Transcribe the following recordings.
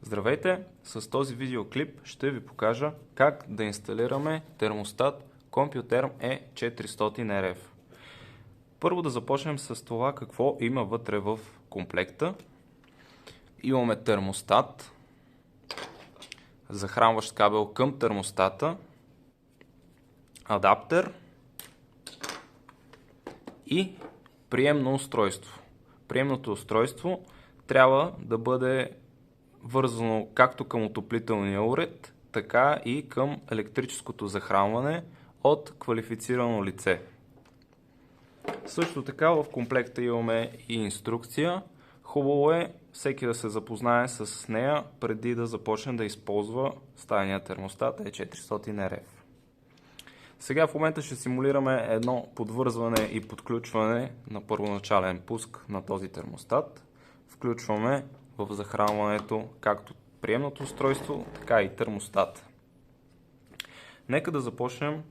Здравейте! С този видеоклип ще ви покажа как да инсталираме термостат Computherm E400RF. Първо да започнем с това какво има вътре в комплекта. Имаме термостат, захранващ кабел към термостата, адаптер и приемно устройство. Приемното устройство трябва да бъде вързано както към отоплителния уред, така и към електрическото захранване от квалифицирано лице. Също така в комплекта имаме и инструкция. Хубаво е всеки да се запознае с нея преди да започне да използва стайния термостат E400RF. Сега в момента ще симулираме едно подвързване и подключване на първоначален пуск на този термостат. Включваме в захранването както приемното устройство, така и термостат. Нека да започнем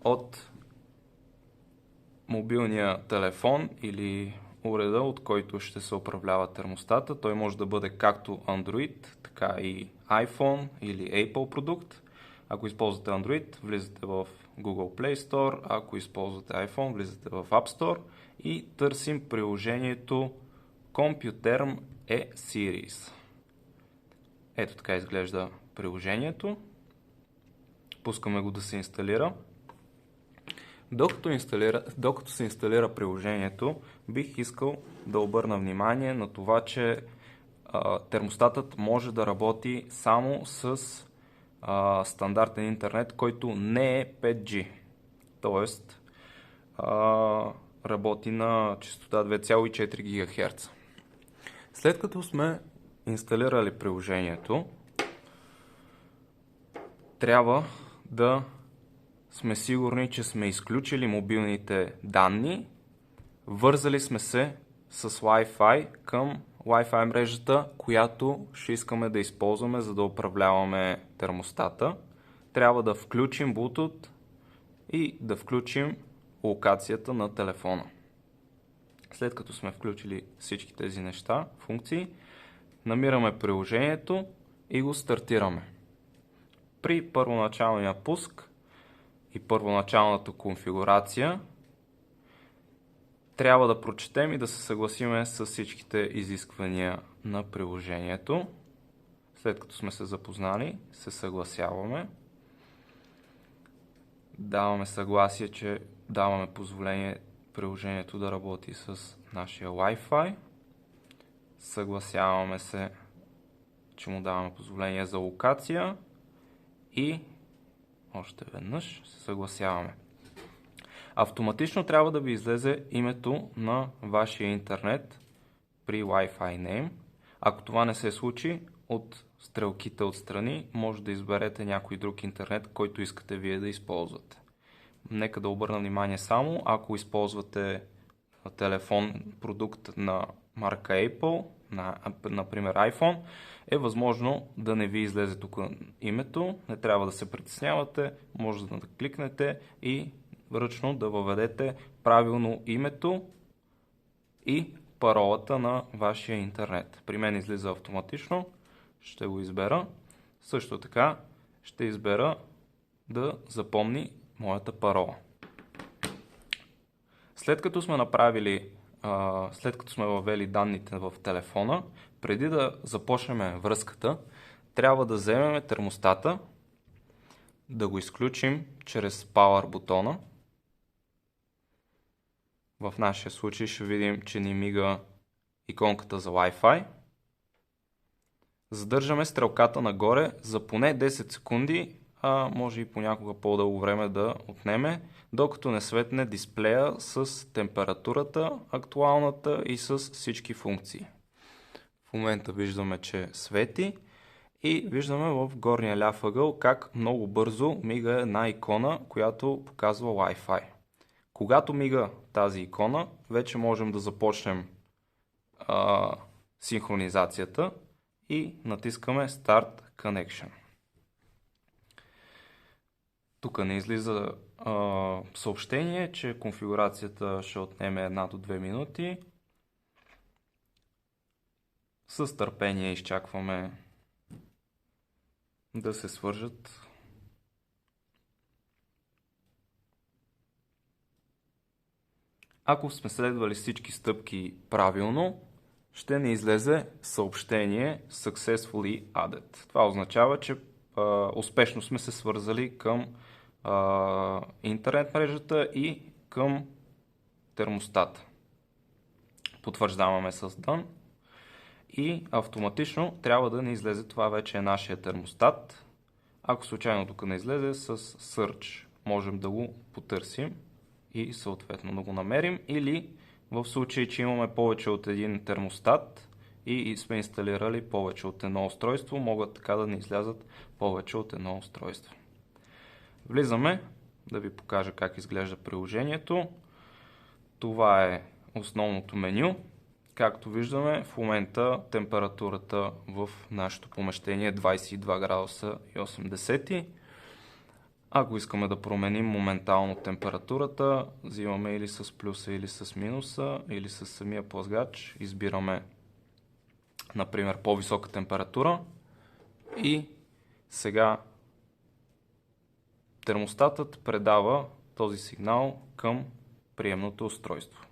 от мобилния телефон или уреда, от който ще се управлява термостата. Той може да бъде както Android, така и iPhone или Apple продукт. Ако използвате Android, влизате в Google Play Store, ако използвате iPhone, влизате в App Store и търсим приложението Computherm E-Series. Ето така изглежда приложението. Пускаме го да се инсталира. Докато се инсталира приложението, бих искал да обърна внимание на това, че термостатът може да работи само с стандартен интернет, който не е 5G. Тоест работи на честота 2,4 ГГц. След като сме инсталирали приложението, трябва да сме сигурни, че сме изключили мобилните данни, вързали сме се с Wi-Fi към Wi-Fi мрежата, която ще искаме да използваме, за да управляваме термостата. Трябва да включим Bluetooth и да включим локацията на телефона. След като сме включили всички тези неща, функции, намираме приложението и го стартираме. При първоначалния пуск и първоначалната конфигурация трябва да прочетем и да се съгласиме с всичките изисквания на приложението. След като сме се запознали, се съгласяваме. Даваме съгласие, че даваме позволение приложението да работи с нашия Wi-Fi. Съгласяваме се, че му даваме позволение за локация и още веднъж се съгласяваме. Автоматично трябва да ви излезе името на вашия интернет при Wi-Fi name. Ако това не се случи, от стрелките отстрани може да изберете някой друг интернет, който искате вие да използвате. Нека да обърна внимание само, ако използвате телефон, продукт на марка Apple, например iPhone, е възможно да не ви излезе тук името, не трябва да се притеснявате, може да кликнете и ръчно да въведете правилно името и паролата на вашия интернет. При мен излиза автоматично, ще го избера. Също така ще избера да запомни моята парола. След като сме въвели данните в телефона, преди да започнем връзката, трябва да вземем термостата, да го изключим чрез Power бутона. В нашия случай ще видим, че ни мига иконката за Wi-Fi. Задържаме стрелката нагоре за поне 10 секунди, а може и понякога по-дълго време да отнеме, докато не светне дисплея с температурата, актуалната и с всички функции. В момента виждаме, че свети и виждаме в горния ляв ъгъл как много бързо мига една икона, която показва Wi-Fi. Когато мига тази икона, вече можем да започнем синхронизацията и натискаме Start Connection. Тук не излиза съобщение, че конфигурацията ще отнеме 1 до 2 минути. С търпение изчакваме да се свържат Ако сме следвали всички стъпки правилно, ще ни излезе съобщение Successfully Added. Това означава, че успешно сме се свързали към интернет мрежата и към термостата. Потвърждаваме с Done и автоматично трябва да ни излезе, това вече е нашия термостат. Ако случайно тук не излезе, с Search можем да го потърсим и съответно да го намерим, или в случай, че имаме повече от един термостат и сме инсталирали повече от едно устройство, могат така да ни излязат повече от едно устройство. Влизаме да ви покажа как изглежда приложението. Това е основното меню. Както виждаме, в момента температурата в нашето помещение е 22 градуса и 80. Ако искаме да променим моментално температурата, взимаме или с плюса, или с минуса, или с самия плъзгач. Избираме, например, по-висока температура и сега термостатът предава този сигнал към приемното устройство.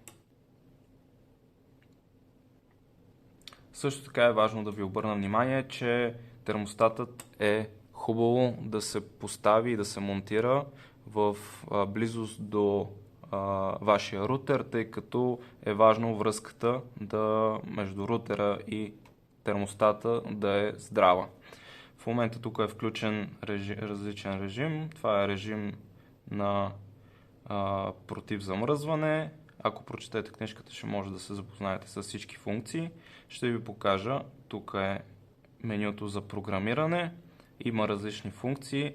Също така е важно да ви обърна внимание, че термостатът е хубаво да се постави и да се монтира в близост до вашия рутер, тъй като е важно връзката между рутера и термостата да е здрава. В момента тук е включен различен режим. Това е режим на против замръзване. Ако прочетете книжката, ще може да се запознаете с всички функции. Ще ви покажа. Тук е менюто за програмиране. Има различни функции.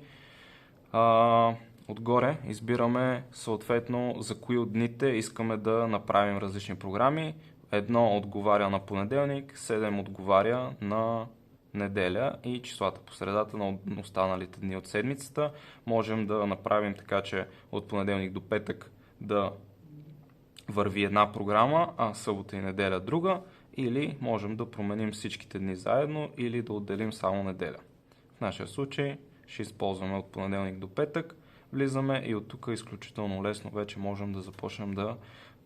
Отгоре избираме съответно за кои от дните искаме да направим различни програми. Едно отговаря на понеделник, 7 отговаря на неделя и числата по средата на останалите дни от седмицата. Можем да направим така, че от понеделник до петък да върви една програма, а събота и неделя друга, или можем да променим всичките дни заедно или да отделим само неделя. В нашия случай ще използваме от понеделник до петък, влизаме и от тук изключително лесно вече можем да започнем да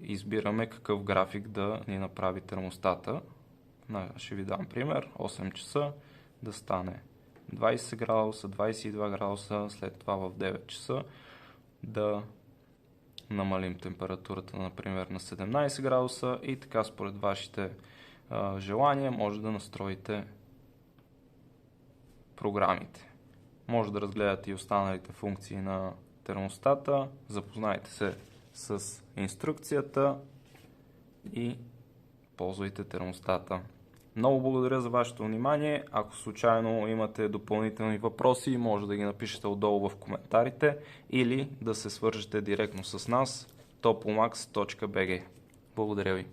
избираме какъв график да ни направи термостата. Ще ви дам пример, 8 часа да стане 20 градуса, 22 градуса, след това в 9 часа да намалим температурата, например, на 17 градуса и така според вашите желания може да настроите програмите. Може да разгледате и останалите функции на термостата, запознайте се с инструкцията и ползвайте термостата. Много благодаря за вашето внимание. Ако случайно имате допълнителни въпроси, може да ги напишете отдолу в коментарите или да се свържете директно с нас topomax.bg. Благодаря ви.